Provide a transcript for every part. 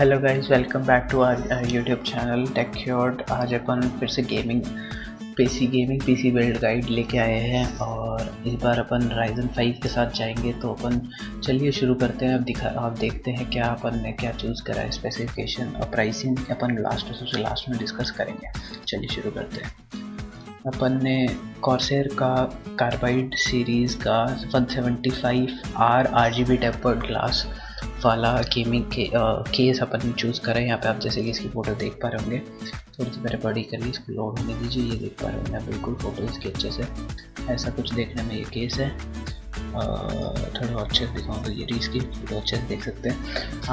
Hello guys, welcome back to our YouTube channel टेक्योर्ड। आज अपन फिर से गेमिंग पीसी बिल्ड गाइड लेके आए हैं और इस बार अपन Ryzen 5 के साथ जाएंगे। तो अपन चलिए शुरू करते हैं। अब देखते हैं क्या अपन ने क्या चूज़ करा है। स्पेसिफिकेशन और प्राइसिंग अपन सबसे लास्ट में डिस्कस करेंगे। चलिए शुरू करते हैं। अपन ने कॉर्सेर का कार्बाइड सीरीज़ का 175R RGB टेम्पर्ड ग्लास वाला गेमिंग केस अपन ने चूज़ करा है। यहाँ पे आप जैसे कि इसकी फ़ोटो देख पा रहे होंगे। थोड़ी सी मेरे बड़ी करिए, इसको लोड होने दीजिए। ये देख पा रहे होंगे बिल्कुल फ़ोटो इसके अच्छे से। ऐसा कुछ देखने में ये केस है। थोड़ा अच्छे से दिखाऊँ तो ये इसकी फ़ोटो अच्छे से देख सकते हैं।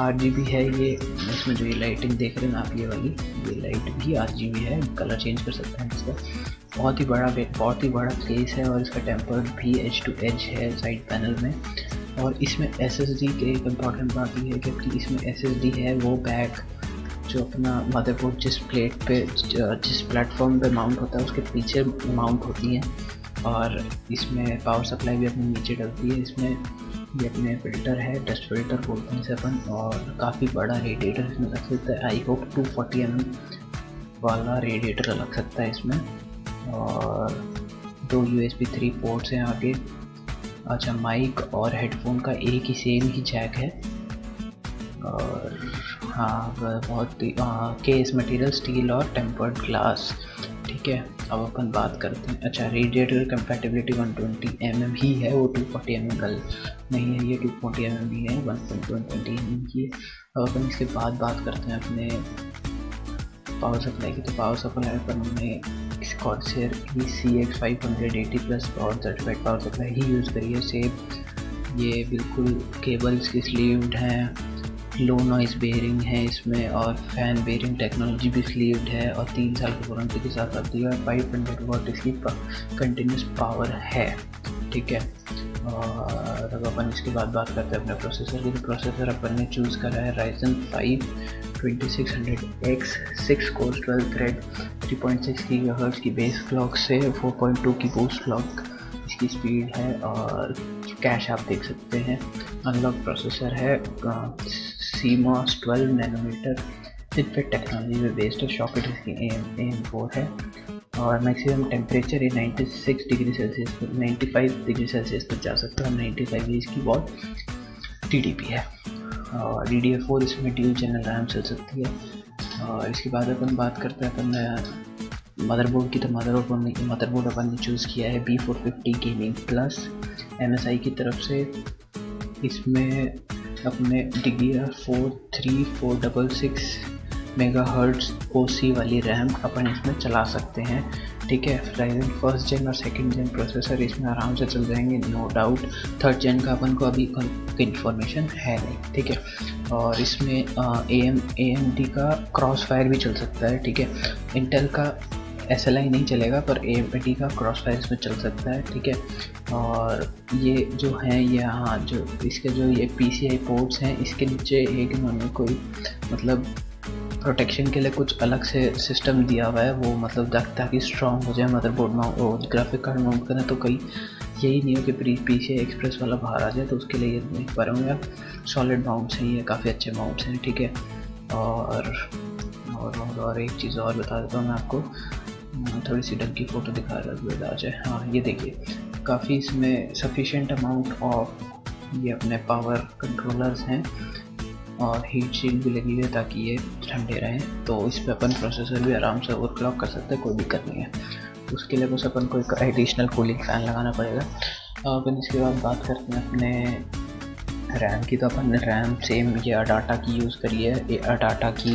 RGB है ये। इसमें जो ये लाइटिंग देख रहे हैं आप, ये वाली ये लाइट भी RGB है। कलर चेंज कर सकते हैं इसका। बहुत ही बड़ा केस है और इसका टेम्पर्ड भी एज टू एज है साइड पैनल में। और इसमें SSD की एक इम्पॉर्टेंट बात ये है कि इसमें SSD है वो बैग जो अपना मदरबोर्ड जिस प्लेटफॉर्म पे माउंट होता है उसके पीछे माउंट होती है। और इसमें पावर सप्लाई भी अपने नीचे डलती है। इसमें ये अपने फ़िल्टर है, डस्ट फिल्टर बोलते हैं इसे अपन। और काफ़ी बड़ा रेडिएटर इसमें लग सकता है। आई होप 240 mm वाला रेडिएटर लग सकता है इसमें। और 2 USB 3 पोर्ट्स हैं आगे। अच्छा, माइक और हेडफोन का एक ही सेम ही जैक है। और हाँ, बहुत ही केस मटेरियल स्टील और टेम्पर्ड ग्लास। ठीक है, अब अपन बात करते हैं। अच्छा, रेडिएटर कंपैटिबिलिटी 120 mm ही है, वो 240 mm का नहीं है। ये 240 mm भी है, 120 mm की है। अब अपन इसके बाद बात करते हैं अपने पावर सप्लाई की। तो पावर सप्लाई पर हमने कॉर्सेर की CX580 plus power certified power supply ही यूज़ करी है। सेम ये बिल्कुल केबल्स की स्लीव्ड हैं, लो नॉइस बेयरिंग है इसमें और फैन बेयरिंग टेक्नोलॉजी भी स्लीव्ड है। और 3 साल की वारंटी के साथ आती है। 500 वाट इसकी कंटिन्यूस पावर है। ठीक है, और अब अपन इसके बाद बात करते हैं अपने प्रोसेसर की। तो प्रोसेसर अपन ने चूज़ करा है Ryzen 5 2600X 6 core 12 thread 3.6 GHz की बेस क्लॉक से 4.2 की बूस्ट क्लॉक इसकी स्पीड है। और कैश आप देख सकते हैं। अनलॉक प्रोसेसर है CMOS 12 नैनोमीटर FinFET टेक्नोलॉजी में बेस्ड है। सॉकेट इसकी AM4 है। और मैक्सिमम टेम्परेचर ये 96 डिग्री सेल्सियस पर 95 डिग्री सेल्सियस तक जा सकता है। 95 इसकी वॉट TDP है। और DDR4 इसमें ड्यूल चैनल रैम चल सकती है। और इसके बाद अपन बात करते हैं अपन मदरबोर्ड की। तो मदरबोर्ड अपन ने चूज़ किया है B450 गेमिंग प्लस MSI की तरफ से। इसमें अपने DDR4 3466 मेगाहर्ट्ज़ OC वाली रैम अपन इसमें चला सकते हैं। ठीक है, Ryzen 1st जेन और 2nd जेन प्रोसेसर इसमें आराम से चल जाएंगे, नो डाउट। 3rd जेन का अपन को अभी कोई इन्फॉर्मेशन है नहीं। ठीक है, और इसमें AMD का क्रॉस फायर भी चल सकता है। ठीक है, इंटेल का SLI नहीं चलेगा पर AMD का क्रॉस फायर इसमें चल सकता है। ठीक है, और ये जो है यहाँ जो इसके जो ये PCI पोर्ट्स हैं इसके नीचे एक इन्होंने कोई मतलब प्रोटेक्शन के लिए कुछ अलग से सिस्टम दिया हुआ है। वो मतलब ताकि स्ट्रॉन्ग हो जाए मदरबोर्ड माउंट और ग्राफिक कार्ड माउंट करना। तो कहीं यही नहीं हो कि PCI एक्सप्रेस वाला बाहर आ जाए। तो उसके लिए देख पा रहे होंगे आप, सॉलिड माउंट्स हैं ये, काफ़ी अच्छे माउंट्स हैं। ठीक है, और एक चीज़ और बता देता हूँ मैं आपको। थोड़ी सी ढंग की फ़ोटो दिखा रहा है। हाँ, ये देखिए, काफ़ी इसमें सफिशेंट अमाउंट ऑफ ये अपने पावर कंट्रोलर्स हैं और हीट शील्ड भी लगी हुई है ताकि ये ठंडे रहें। तो इस पर अपन प्रोसेसर भी आराम से ओवरक्लॉक कर सकते हैं, कोई दिक्कत नहीं है। उसके लिए बस अपन को एक एडिशनल कूलिंग फ़ैन लगाना पड़ेगा। अपन इसके बाद बात करते हैं अपने रैम की। तो अपन ने रैम सेम ये अडाटा की यूज़ करी है। ये अडाटा की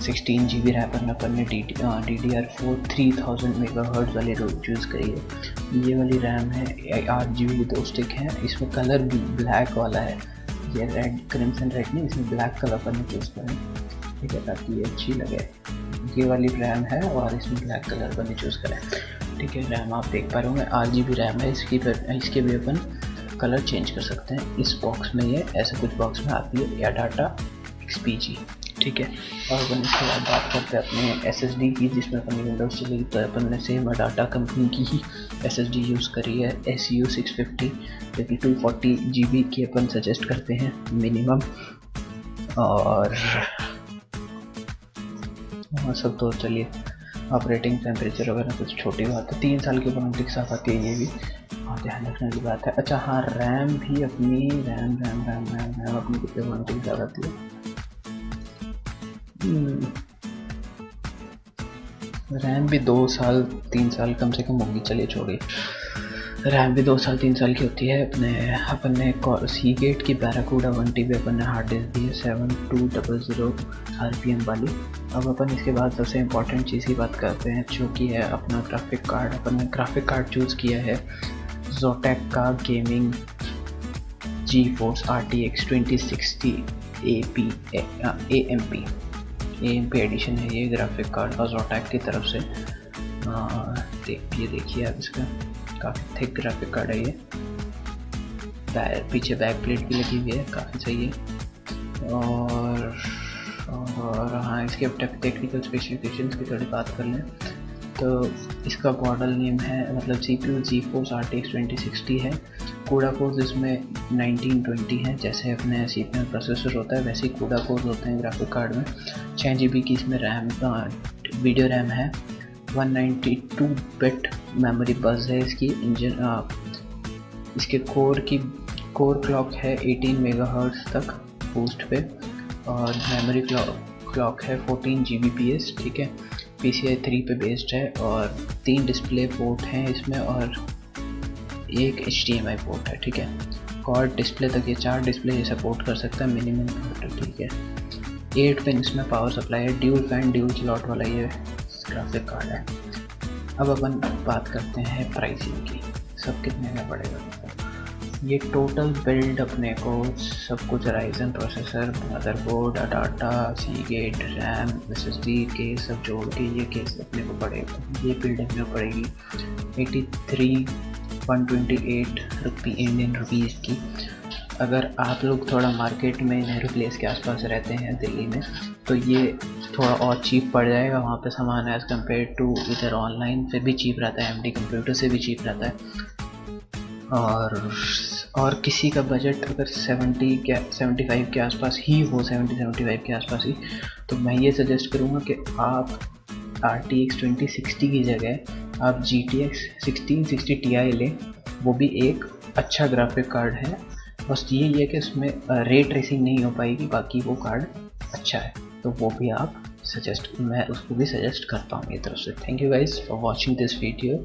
16 GB रैम अपन ने DDR4 3000 मेगाहर्ट्ज़ वाली चूज़ करी है। ये वाली रैम है। 8 GB की 2 स्टिक हैं। इसमें कलर भी ब्लैक वाला है। ये रेड क्रिम्सन रेड नहीं, इसमें ब्लैक कलर पर नहीं चूज़ करें। ठीक है, ताकि ये अच्छी लगे। ये वाली रैम है और इसमें ब्लैक कलर पर नहीं चूज़ करें। ठीक है, रैम आप देख पा रहे होंगे 8 GB रैम है। इसके भी अपन कलर चेंज कर सकते हैं। इस बॉक्स में ये ऐसे कुछ बॉक्स में आती है अडाटा XPG। ठीक है, और अपन इसके बाद बात करते हैं अपने SSD की, जिसमें अपनी विंडोज़ चलेगी। तो अपन ने सेम अडाटा कंपनी की ही SSD यूज़ करी है SU 650, जो कि 240 GB की अपन सजेस्ट करते हैं मिनिमम। और और सब तो चलिए ऑपरेटिंग टेम्परेचर वगैरह कुछ छोटी बात है, 3 साल की वारंटी के साथ आती है ये भी, और ध्यान रखने की बात है। अच्छा हाँ, रैम भी अपनी रैम अपनी कितने वारंटी के साथ आती है? रैम भी 2 साल 3 साल कम से कम होगी, चलिए छोड़िए, रैम भी 2 साल 3 साल की होती है। अपन ने सीगेट की बैराकूडा 1 TB अपन ने हार्ड डिस्क दी है 7200 RPM वाली। अब अपन इसके बाद सबसे इम्पोर्टेंट चीज़ की बात करते हैं, जो कि है अपना ग्राफिक कार्ड। अपन ने ग्राफिक कार्ड चूज़ किया है Zotac का gaming GeForce RTX 2060 AMP edition है ये ग्राफिक कार्ड का Zotac की तरफ से। देखिए आप इसका काफ़ी थिक ग्राफिक कार्ड है ये, पीछे बैक प्लेट भी लगी हुई है, काफ़ी सही है। और हाँ, इसके अब टेक्निकल स्पेसिफिकेशंस की थोड़ी बात कर लें तो इसका मॉडल नेम है, मतलब CPU GeForce RTX 2060 है। CUDA कोर्स इसमें 1920 है, जैसे अपने CPU में प्रोसेसर होता है वैसे ही CUDA कोर्स होते हैं ग्राफिक कार्ड में। 6 GB की इसमें रैम वीडियो रैम है, 192 बिट मेमोरी बस है इसकी। इसके कोर क्लॉक है 18 मेगाहर्ट्ज़ तक बूस्ट पे, और मेमोरी क्लॉक है 14 Gbps, ठीक है। PCI 3 पे बेस्ड है, और 3 डिस्प्ले पोर्ट हैं इसमें और 1 HDMI पोर्ट है, ठीक है। क्वाड डिस्प्ले तक ये 4 डिस्प्ले ये सपोर्ट कर सकता है मिनिमम पोर्ट, ठीक है। 8 पिन इसमें पावर सप्लाई है, ड्यूल फैन ड्यूल स्लॉट वाला ये ग्राफिक कार्ड है। अब अपन बात करते हैं प्राइसिंग की, सब कितने का पड़ेगा। ये टोटल बिल्ड अपने को सब कुछ Ryzen processor, motherboard, data, Seagate, RAM, SSD case सब जोड़ के ये केस अपने को पड़ेगा, ये बिल्ड अपने को पड़ेगी 83,128 इंडियन रुपीज़ की। अगर आप लोग थोड़ा मार्केट में नेहरू प्लेस के आसपास रहते हैं दिल्ली में, तो ये थोड़ा और चीप पड़ जाएगा, वहाँ पे सामान एज़ कम्पेयर टू इधर ऑनलाइन फिर भी चीप रहता है, MD कंप्यूटर से भी चीप रहता है। और किसी का बजट अगर 75 के आसपास ही हो, 70-75 के आसपास ही, तो मैं ये सजेस्ट करूँगा कि आप RTX 2060 की जगह आप GTX 1660 Ti लें, वो भी एक अच्छा ग्राफिक कार्ड है। बस यही है कि उसमें रे ट्रेसिंग नहीं हो पाएगी, बाकी वो कार्ड अच्छा है, तो वो भी आप मैं उसको भी सजेस्ट करता हूँ मेरी तरफ से। Thank you guys for watching this video.